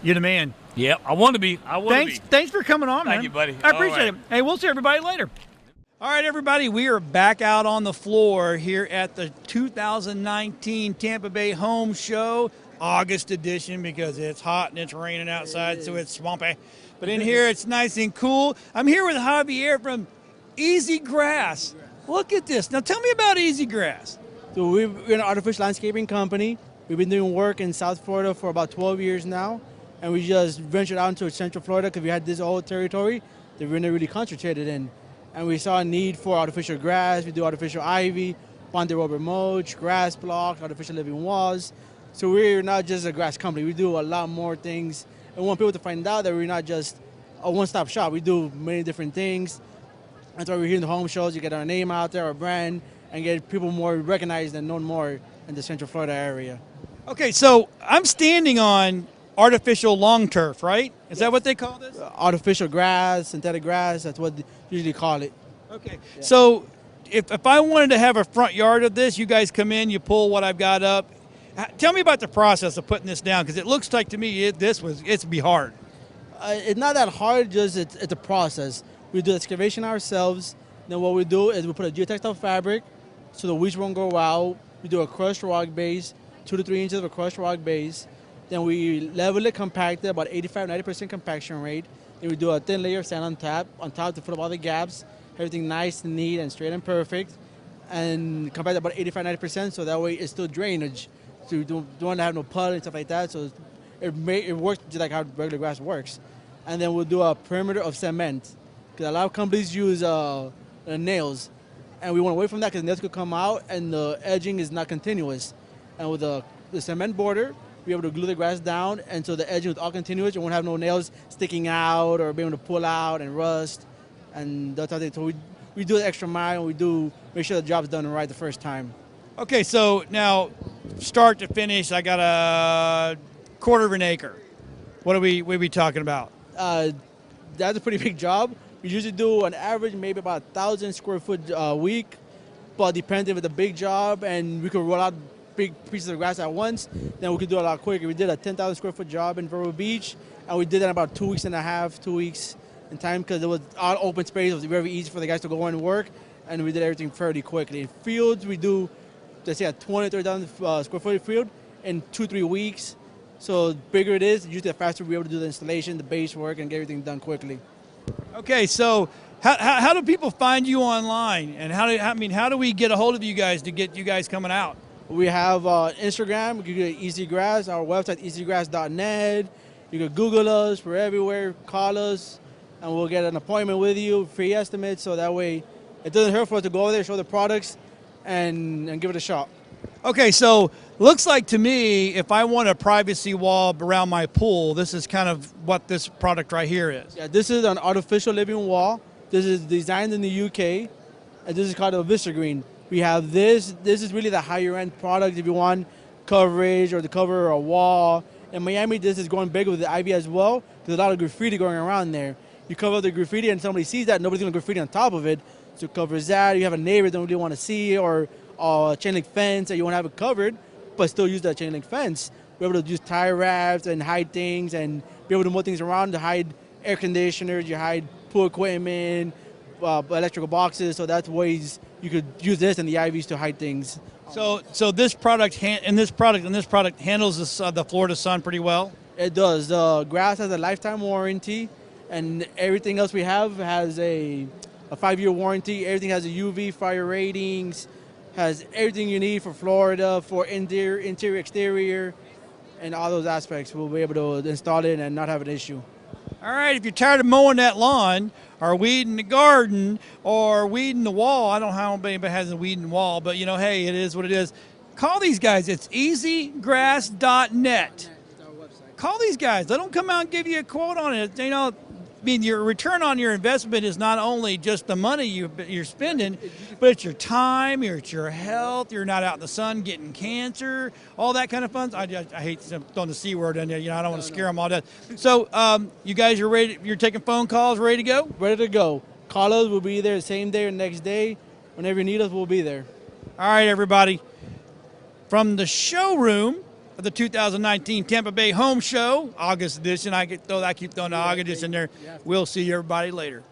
you're the man. Yeah, I want to be. Thanks for coming on, man. Thank you, buddy. I appreciate All it. right. Hey, we'll see everybody later. All right, everybody, we are back out on the floor here at the 2019 Tampa Bay Home Show, August edition, because it's hot and it's raining outside, so it's swampy. But in here, it's nice and cool. I'm here with Javier from Easy Grass. Look at this. Now, tell me about Easy Grass. So we're an artificial landscaping company. We've been doing work in South Florida for about 12 years now, and we just ventured out into Central Florida because we had this whole territory that we're not really concentrated in. And we saw a need for artificial grass. We do artificial ivy, bonded rubber mulch, grass blocks, artificial living walls. So we're not just a grass company. We do a lot more things. And we want people to find out that we're not just a one-stop shop. We do many different things. That's why we're here in the home shows. You get our name out there, our brand, and get people more recognized and known more in the Central Florida area. Okay, so I'm standing on artificial lawn turf, right? Is that what they call this? Artificial grass, synthetic grass, that's what they usually call it. Okay. So if I wanted to have a front yard of this, you guys come in, you pull what I've got up. Tell me about the process of putting this down, because it looks like to me it's be hard. It's not that hard, just it's a process. We do excavation ourselves. Then what we do is we put a geotextile fabric so the weeds won't go out. We do a crushed rock base, 2 to 3 inches of a crushed rock base. Then we level it, compact it, about 85-90% compaction rate. Then we do a thin layer of sand on top to fill up all the gaps. Everything nice and neat and straight and perfect. And compact it about 85-90%, so that way it's still drainage. So you don't want to have no puddle and stuff like that. So it works just like how regular grass works. And then we'll do a perimeter of cement. Because a lot of companies use nails. And we want to wait from that because nails could come out and the edging is not continuous. And with the cement border, we're able to glue the grass down, and so the edging is all continuous. You won't have no nails sticking out or being able to pull out and rust. And that's how they. So we do the extra mile, and we do make sure the job's done right the first time. Okay, so now start to finish, I got a quarter of an acre. What are we talking about? That's a pretty big job. We usually do an average maybe about 1,000 square foot a week, but depending if it's a big job and we could roll out big pieces of grass at once, then we could do a lot quicker. We did a 10,000 square foot job in Vero Beach, and we did that in about 2 weeks and a half, 2 weeks in time, because it was all open space. It was very easy for the guys to go in and work, and we did everything fairly quickly. In fields, we do, let's say, a 20,000 to 30,000 square foot field in 2-3 weeks. So the bigger it is, usually the faster we're able to do the installation, the base work, and get everything done quickly. Okay, so how do people find you online, and how do we get a hold of you guys to get you guys coming out? We have Instagram. You can get Easy Grass. Our website, easygrass.net. You can Google us. We're everywhere. Call us, and we'll get an appointment with you, free estimate, so that way it doesn't hurt for us to go over there, show the products, and give it a shot. Okay, so looks like to me, if I want a privacy wall around my pool, this is kind of what this product right here is. Yeah, this is an artificial living wall. This is designed in the UK, and this is called a Vista Green. We have this. This is really the higher end product if you want coverage or to cover a wall. In Miami, this is going big with the Ivy as well. There's a lot of graffiti going around there. You cover the graffiti and somebody sees that, nobody's going to graffiti on top of it. So it covers that. You have a neighbor that don't really want to see, or a chain link fence that you want to have it covered, but still use that chain link fence. We're able to use tire wraps and hide things and be able to move things around to hide air conditioners, you hide pool equipment, electrical boxes. So that's ways you could use this and the Ivies to hide things. So this product handles the Florida sun pretty well. It does. The grass has a lifetime warranty, and everything else we have has a 5-year warranty. Everything has a UV fire ratings, has everything you need for Florida, for interior, exterior, and all those aspects. We'll be able to install it and not have an issue. All right, if you're tired of mowing that lawn or weeding the garden or weeding the wall, I don't know how anybody has a weeding wall, but hey, it is what it is. Call these guys. It's easygrass.net. Call these guys. Let them come out and give you a quote on it. Your return on your investment is not only just the money you're spending, but it's your time, it's your health. You're not out in the sun getting cancer, all that kind of fun. I hate throwing the C word in there. I don't want to scare them all to death. So you guys are ready. You're taking phone calls, ready to go? Ready to go. Call us. We'll be there the same day or next day. Whenever you need us, we'll be there. All right, everybody. From the showroom of the 2019 Tampa Bay Home Show, August edition. I keep throwing the August in there. We'll see everybody later.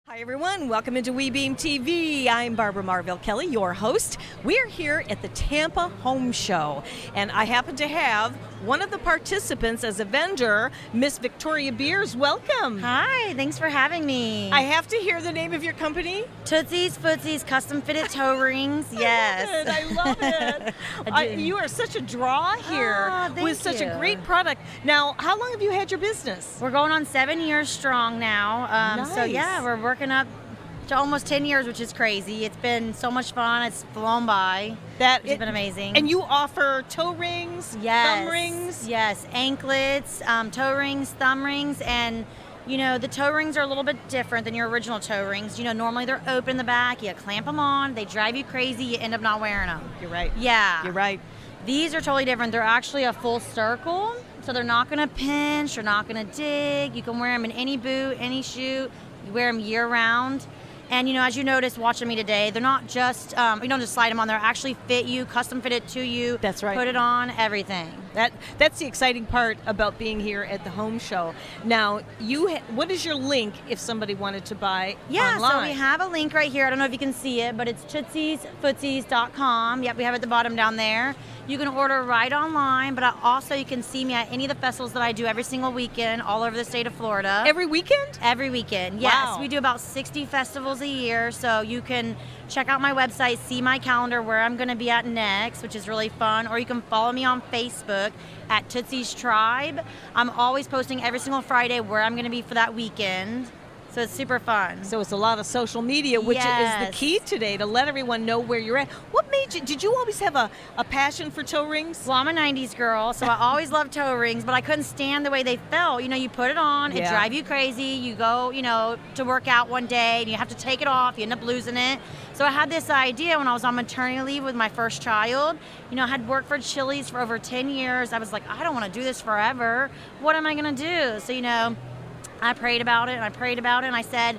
Hi everyone, welcome into WeBeam TV. I'm Barbara Marville Kelly, your host. We're here at the Tampa Home Show, and I happen to have one of the participants as a vendor, Miss Victoria Beers. Welcome. Hi, thanks for having me. I have to hear the name of your company. Tootsie's Footsies Custom Fitted Toe Rings. Yes. I love it. You are such a draw here with such a great product. Now, how long have you had your business? We're going on 7 years strong now. Nice. So yeah, we're working up to almost 10 years, which is crazy. It's been so much fun. It's flown by. It's been amazing. And you offer toe rings, thumb rings? Yes, anklets, toe rings, thumb rings, and the toe rings are a little bit different than your original toe rings. Normally they're open in the back, you clamp them on, they drive you crazy, you end up not wearing them. You're right. Yeah. You're right. These are totally different. They're actually a full circle, so they're not going to pinch, they're not going to dig. You can wear them in any boot, any shoe. You wear them year round. And as you noticed watching me today, they're not just, you don't just slide them on, they're actually fit you, custom fitted to you. That's right. Put it on, everything. That's the exciting part about being here at the home show. Now, what is your link if somebody wanted to buy online? So we have a link right here. I don't know if you can see it, but it's tootsiesfootsies.com. Yep, we have it at the bottom down there. You can order right online, but also you can see me at any of the festivals that I do every single weekend all over the state of Florida. Every weekend? Every weekend, yes. Wow. We do about 60 festivals a year, so you can check out my website, see my calendar, where I'm going to be at next, which is really fun, or you can follow me on Facebook at Tootsie's Tribe. I'm always posting every single Friday where I'm going to be for that weekend. So it's super fun. So it's a lot of social media, which is the key today to let everyone know where you're at. What made you, did you always have a passion for toe rings? Well, I'm a 90s girl, so I always loved toe rings, but I couldn't stand the way they felt. You put it on, it drives you crazy. You go, to work out one day, and you have to take it off. You end up losing it. So I had this idea when I was on maternity leave with my first child. I had worked for Chili's for over 10 years. I was like, I don't want to do this forever. What am I going to do? So, I prayed about it, and I said,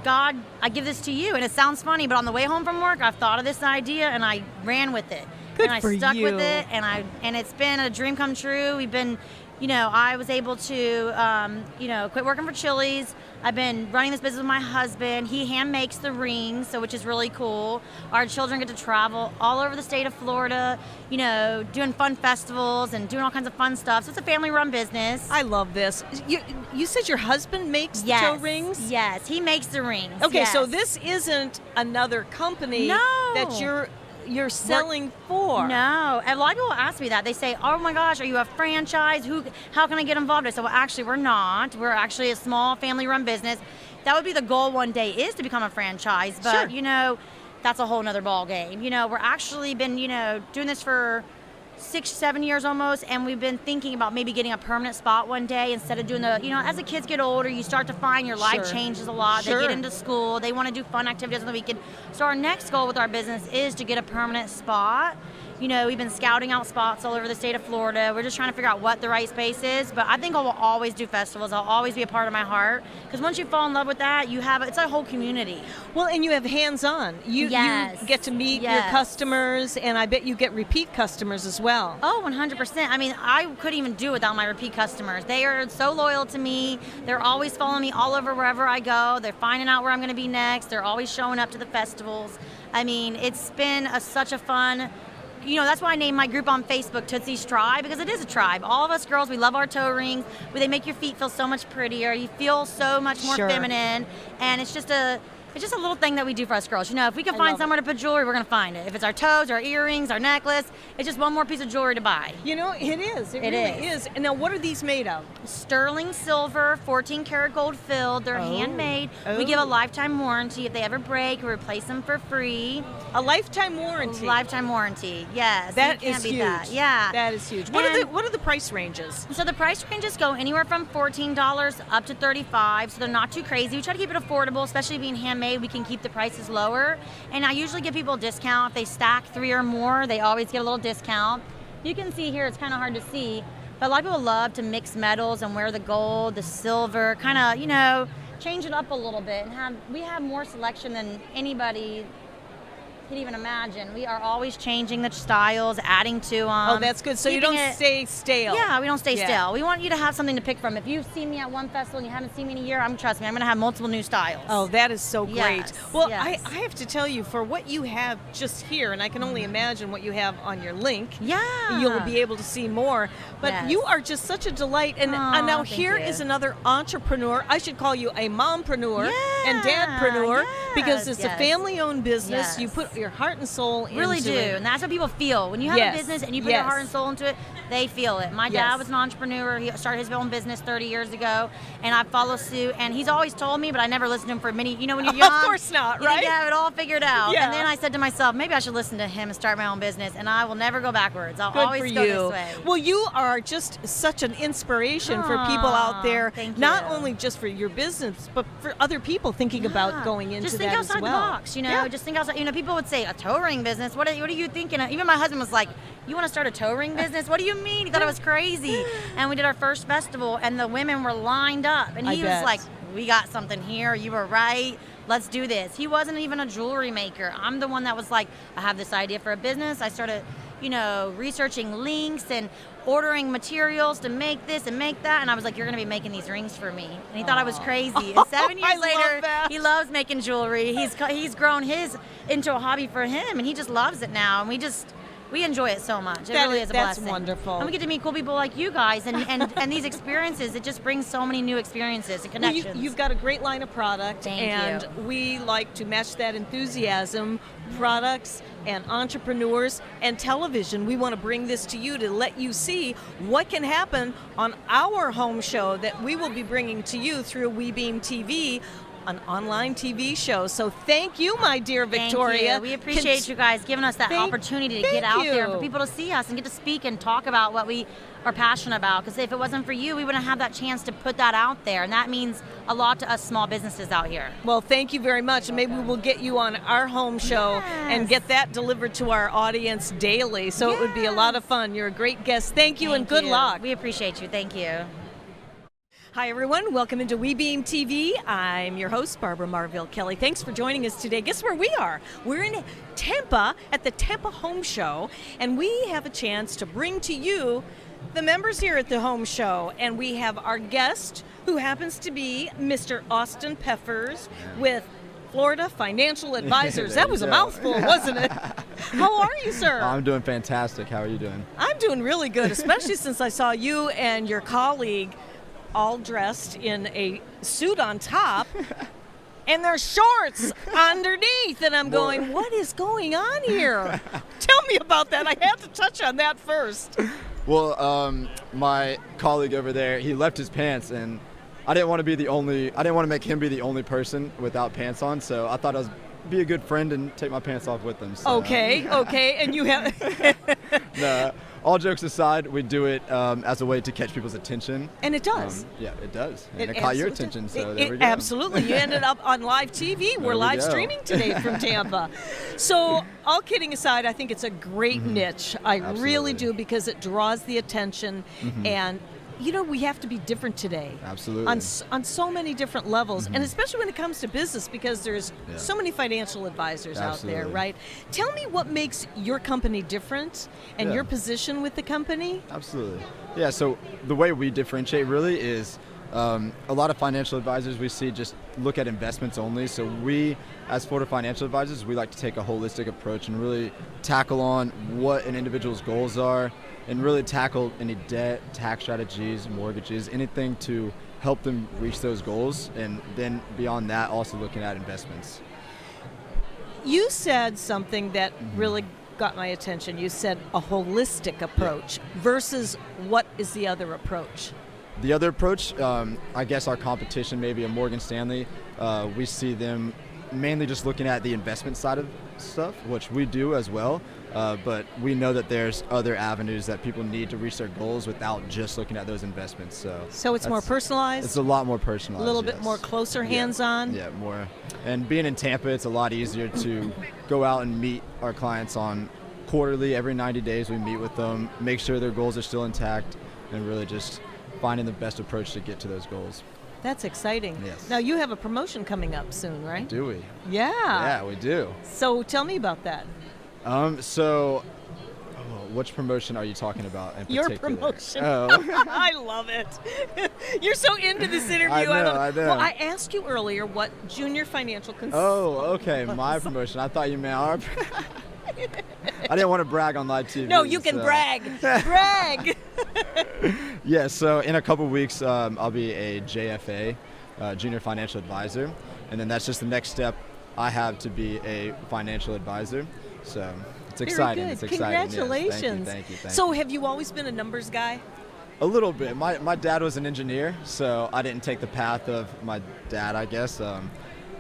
God, I give this to you. And it sounds funny, but on the way home from work, I've thought of this idea, and I ran with it. Good and for I stuck you. with it, and it's been a dream come true. We've been, I was able to, quit working for Chili's. I've been running this business with my husband. He hand makes the rings, which is really cool. Our children get to travel all over the state of Florida, doing fun festivals and doing all kinds of fun stuff. So it's a family-run business. I love this. You said your husband makes the toe rings? Yes, he makes the rings. Okay, so this isn't another company that you're selling for. No. A lot of people ask me that. They say, oh my gosh, are you a franchise? How can I get involved? I said, well, actually, we're not. We're actually a small family-run business. That would be the goal one day, is to become a franchise. But, that's a whole nother ball game. You know, we're actually been, you know, doing this for 6-7 years almost, and we've been thinking about maybe getting a permanent spot one day instead of doing the, you know, as the kids get older, you start to find your life changes a lot. Sure. They get into school, they want to do fun activities on the weekend. So our next goal with our business is to get a permanent spot. You know, we've been scouting out spots all over the state of Florida. We're just trying to figure out what the right space is. But I think I will always do festivals. I'll always be a part of my heart. Because once you fall in love with that, it's a whole community. Well, and you have hands-on. You get to meet your customers, and I bet you get repeat customers as well. Oh, 100%. I mean, I couldn't even do it without my repeat customers. They are so loyal to me. They're always following me all over wherever I go. They're finding out where I'm going to be next. They're always showing up to the festivals. I mean, it's been such a fun... You know, that's why I named my group on Facebook Tootsie's Tribe, because it is a tribe. All of us girls, we love our toe rings. They make your feet feel so much prettier. You feel so much more feminine. And it's just a little thing that we do for us girls. You know, if we can find somewhere to put jewelry, we're going to find it. If it's our toes, our earrings, our necklace, it's just one more piece of jewelry to buy. You know, it is. It really is. And now, what are these made of? Sterling silver, 14 karat gold filled. They're handmade. We give a lifetime warranty. If they ever break, we replace them for free. A lifetime warranty? Lifetime warranty, yes. That is huge. That. Yeah. That is huge. What are the price ranges? So the price ranges go anywhere from $14 up to $35, so they're not too crazy. We try to keep it affordable, especially being handmade. We can keep the prices lower. And I usually give people a discount. If they stack 3 or more, they always get a little discount. You can see here, it's kind of hard to see, but a lot of people love to mix metals and wear the gold, the silver, kind of, you know, change it up a little bit. And we have more selection than anybody could even imagine. We are always changing the styles, adding to them. Oh, that's good. So you don't stay stale. Yeah, we don't stay stale. We want you to have something to pick from. If you've seen me at one festival and you haven't seen me in a year, trust me, I'm going to have multiple new styles. Oh, that is so great. Yes, well, yes. I have to tell you, for what you have just here, and I can only imagine what you have on your link, you'll be able to see more. But you are just such a delight. And now here is another entrepreneur. I should call you a mompreneur and dadpreneur because it's a family-owned business. You put your heart and soul into it. Really do. And that's what people feel. When you have a business and you put your heart and soul into it, they feel it. My dad was an entrepreneur. He started his own business 30 years ago, and I follow suit. And he's always told me, but I never listened to him for many, you know, when you're young. Of course not, you right? You have it all figured out. Yeah. And then I said to myself, maybe I should listen to him and start my own business, and I will never go backwards. I'll always go this way. Well, you are just such an inspiration for people out there, not only just for your business, but for other people thinking about going into just think that outside as well. the box, you know. Just think outside. You know, people would say a toe ring business. What are you thinking of? Even my husband was like, "You want to start a toe ring business? What do you mean?" He thought it was crazy. And we did our first festival, and the women were lined up, and he was like, "We got something here. You were right. Let's do this." He wasn't even a jewelry maker. I'm the one that was like, I have this idea for a business. I started, you know, researching links and ordering materials to make this and make that, and I was like, "You're going to be making these rings for me." And he thought I was crazy. And 7 years later, he loves making jewelry. He's grown his into a hobby for him, and he just loves it now. And we enjoy it so much. It really is a blessing. That's wonderful. And we get to meet cool people like you guys, and these experiences. It just brings so many new experiences and connections. Well, you've got a great line of product, and we like to match that enthusiasm, products and entrepreneurs and television. We want to bring this to you to let you see what can happen on our home show that we will be bringing to you through WeBeam TV, an online TV show. So thank you, my dear Victoria. Thank you. We appreciate you guys giving us that opportunity to get out there and for people to see us and get to speak and talk about what we are passionate about. Because if it wasn't for you, we wouldn't have that chance to put that out there. And that means a lot to us small businesses out here. Well, thank you very much. And maybe we'll get you on our home show and get that delivered to our audience daily. So it would be a lot of fun. You're a great guest. Thank you and good luck. We appreciate you. Thank you. Hi, everyone. Welcome into WeBeam TV. I'm your host, Barbara Marville Kelly. Thanks for joining us today. Guess where we are? We're in Tampa at the Tampa Home Show, and we have a chance to bring to you the members here at the Home Show. And we have our guest, who happens to be Mr. Austin Peffers with Florida Financial Advisors. That was a mouthful, wasn't it? How are you, sir? I'm doing fantastic. How are you doing? I'm doing really good, especially since I saw you and your colleague all dressed in a suit on top and their shorts underneath, and I'm going, what is going on here? Tell me about that. I have to touch on that first. Well, my colleague over there, he left his pants, and I didn't want to make him be the only person without pants on, so I thought I was be a good friend and take my pants off with them. So. Okay, and you have... No, all jokes aside, we do it as a way to catch people's attention. And it does. Yeah, it does. And it caught your attention, so there we go. Absolutely. You ended up on live TV. We're live streaming today from Tampa. So, all kidding aside, I think it's a great niche. I really do, because it draws the attention. And, we have to be different today. Absolutely. On so many different levels, and especially when it comes to business, because there's so many financial advisors out there, right? Tell me what makes your company different and your position with the company. Absolutely. Yeah, so the way we differentiate really is a lot of financial advisors we see just look at investments only. So we, as Florida financial advisors, we like to take a holistic approach and really tackle on what an individual's goals are, and really tackle any debt, tax strategies, mortgages, anything to help them reach those goals. And then beyond that, also looking at investments. You said something that really got my attention. You said a holistic approach versus what is the other approach? The other approach, I guess our competition, maybe a Morgan Stanley, we see them mainly just looking at the investment side of stuff, which we do as well. But we know that there's other avenues that people need to reach their goals without just looking at those investments. So it's more personalized? It's a lot more personalized. A little bit more closer hands-on? Yeah, more. And being in Tampa, it's a lot easier to go out and meet our clients on quarterly. Every 90 days we meet with them, make sure their goals are still intact, and really just finding the best approach to get to those goals. That's exciting. Yes. Now, you have a promotion coming up soon, right? Do we? Yeah. Yeah, we do. So tell me about that. Which promotion are you talking about in Your particular? promotion. Oh. I love it. You're so into this interview. I know. Well, I asked you earlier what Junior Financial consists. Oh, okay. My promotion. I thought you meant our. I didn't want to brag on live TV. No, you can brag. Brag. Yeah, so in a couple weeks, I'll be a JFA, Junior Financial Advisor. And then that's just the next step I have to be a financial advisor. So it's exciting. Very good. It's exciting. Congratulations. Yes. Thank you. So have you always been a numbers guy? A little bit. My dad was an engineer, so I didn't take the path of my dad, I guess. I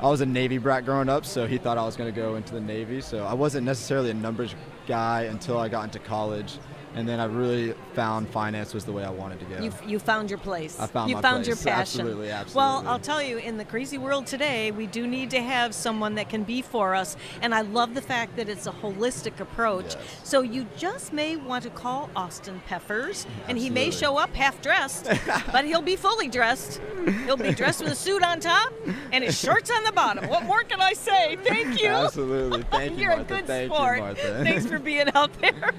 was a Navy brat growing up, so he thought I was going to go into the Navy. So I wasn't necessarily a numbers guy until I got into college. And then I really found finance was the way I wanted to go. You found your place. I found you my found place. your passion. Absolutely. Well, I'll tell you, in the crazy world today, we do need to have someone that can be for us. And I love the fact that it's a holistic approach. Yes. So you just may want to call Austin Peffers, and he may show up half dressed, but he'll be fully dressed. He'll be dressed with a suit on top and his shorts on the bottom. What more can I say? Thank you. Absolutely. Thank you, You're Martha. a good Thank sport. you, Martha. Thanks for being out there.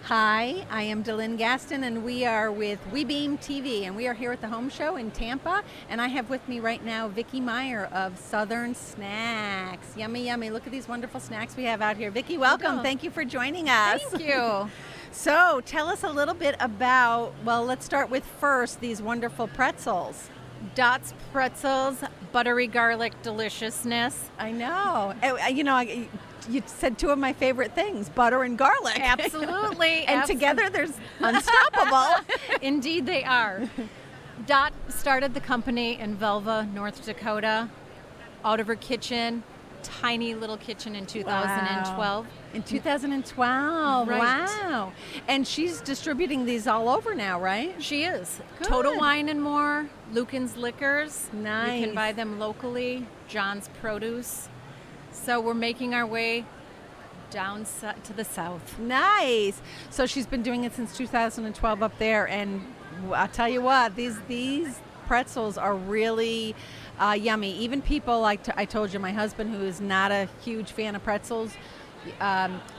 Hi, I am Delynn Gaston, and we are with WeBeam TV, and we are here at the Home Show in Tampa, and I have with me right now Vicki Meyer of Southern Snacks. Yummy, yummy. Look at these wonderful snacks we have out here. Vicki, welcome. Hello. Thank you for joining us. Thank you. So tell us a little bit about, well, let's start with first these wonderful pretzels. Dots pretzels, buttery garlic deliciousness. I know. You said two of my favorite things, butter and garlic. Absolutely. And together there's unstoppable. Indeed they are. Dot started the company in Velva, North Dakota, out of her kitchen, tiny little kitchen in 2012. In 2012, Right. Wow. And she's distributing these all over now, right? She is. Good. Total Wine and More, Lucan's Liquors. Nice. You can buy them locally, John's Produce. So we're making our way down to the south. Nice. So she's been doing it since 2012 up there, and I'll tell you what, these pretzels are really yummy. Even people like I told you, my husband, who is not a huge fan of pretzels,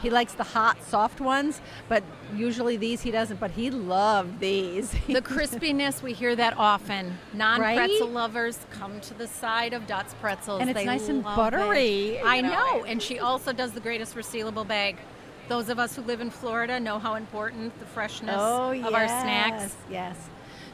he likes the hot, soft ones, but usually these he doesn't, but he loved these. The crispiness, we hear that often. Non-pretzel Right? lovers come to the side of Dot's Pretzels. And it's They nice and love buttery, it. I you know. know, and she also does the greatest resealable bag. Those of us who live in Florida know how important the freshness of our snacks. Yes.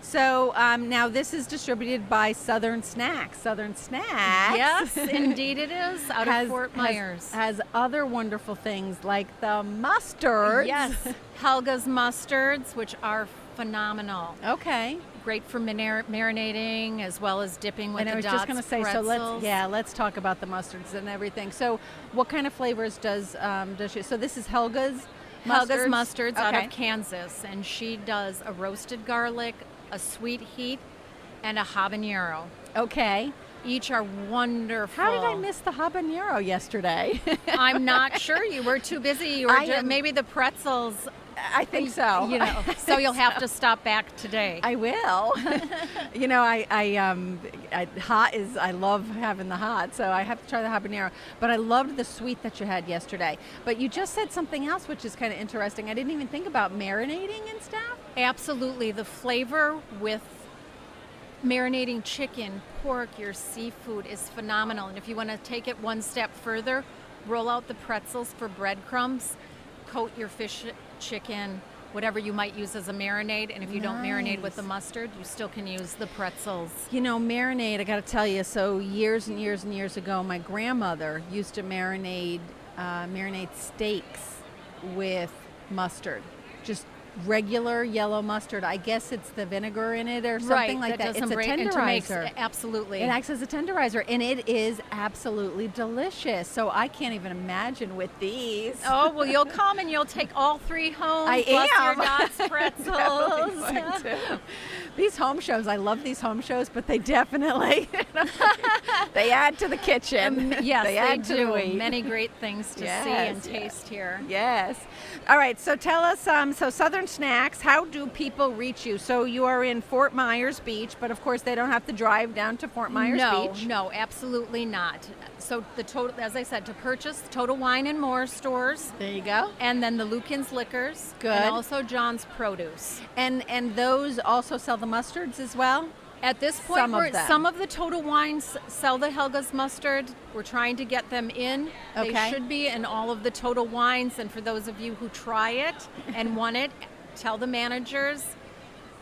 So now this is distributed by Southern Snacks. Southern Snacks. Yes, indeed it is, out of Fort Myers. Has other wonderful things like the mustards. Yes, Helga's mustards, which are phenomenal. Okay. great for marinating as well as dipping with And the I was just going to say, so pretzels. let's talk about the mustards and everything. So, what kind of flavors does she? So this is Helga's. Helga's mustards? Mustards out Okay. of Kansas, and she does a roasted garlic, a sweet heat, and a habanero. Okay. Each are wonderful. How did I miss the habanero yesterday? I'm not sure. You were too busy. You were maybe the pretzels. I think so. You know, so you'll have to stop back today. I will. You know, hot is, I love having the hot, so I have to try the habanero. But I loved the sweet that you had yesterday. But you just said something else, which is kind of interesting. I didn't even think about marinating and stuff. Absolutely. The flavor with marinating chicken, pork, your seafood is phenomenal. And if you want to take it one step further, roll out the pretzels for breadcrumbs, coat your fish, chicken, whatever you might use as a marinade. And if you don't marinate with the mustard, you still can use the pretzels. You know, marinade, I got to tell you, so years and years and years ago, my grandmother used to marinate steaks with mustard. Just regular yellow mustard. I guess it's the vinegar in it or something like that. Does It's some a great- and to make- tenderizer. absolutely. It acts as a tenderizer, and it is absolutely delicious. So I can't even imagine with these. Oh, well, you'll come and you'll take all 3 home. I plus am. your Dots pretzels. Definitely going to. These home shows, I love these home shows, but they definitely they add to the kitchen. Yes, they they add to the do. week. Many great things to see and taste here. Yes. All right. So tell us. So Southern Snacks. How do people reach you? So you are in Fort Myers Beach, but of course they don't have to drive down to Fort Myers Beach. No, absolutely not. So the total, as I said, to purchase Total Wine and More stores. There you go. And then the Lukens Liquors. Good. And also John's Produce. And those also sell the mustards as well. At this point, Some of the Total Wines sell the Helga's mustard. We're trying to get them in. Okay. They should be in all of the Total Wines. And for those of you who try it and want it, tell the managers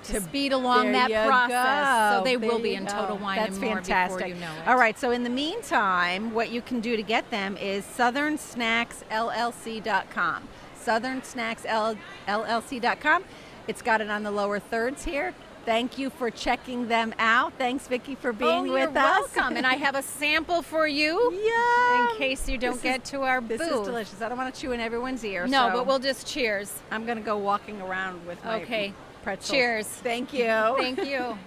to speed along that process. So they will be in Total Wine That's and More fantastic. before you know it. All right, so in the meantime, what you can do to get them is southernsnacksllc.com. southernsnacksllc.com. It's got it on the lower thirds here. Thank you for checking them out. Thanks, Vicki, for being with you're us. welcome. And I have a sample for you Yeah. in case you don't get to our booth. This is delicious. I don't want to chew in everyone's ear. No, so but we'll just cheers. I'm going to go walking around with my Okay. pretzels. Cheers. Thank you. Thank you.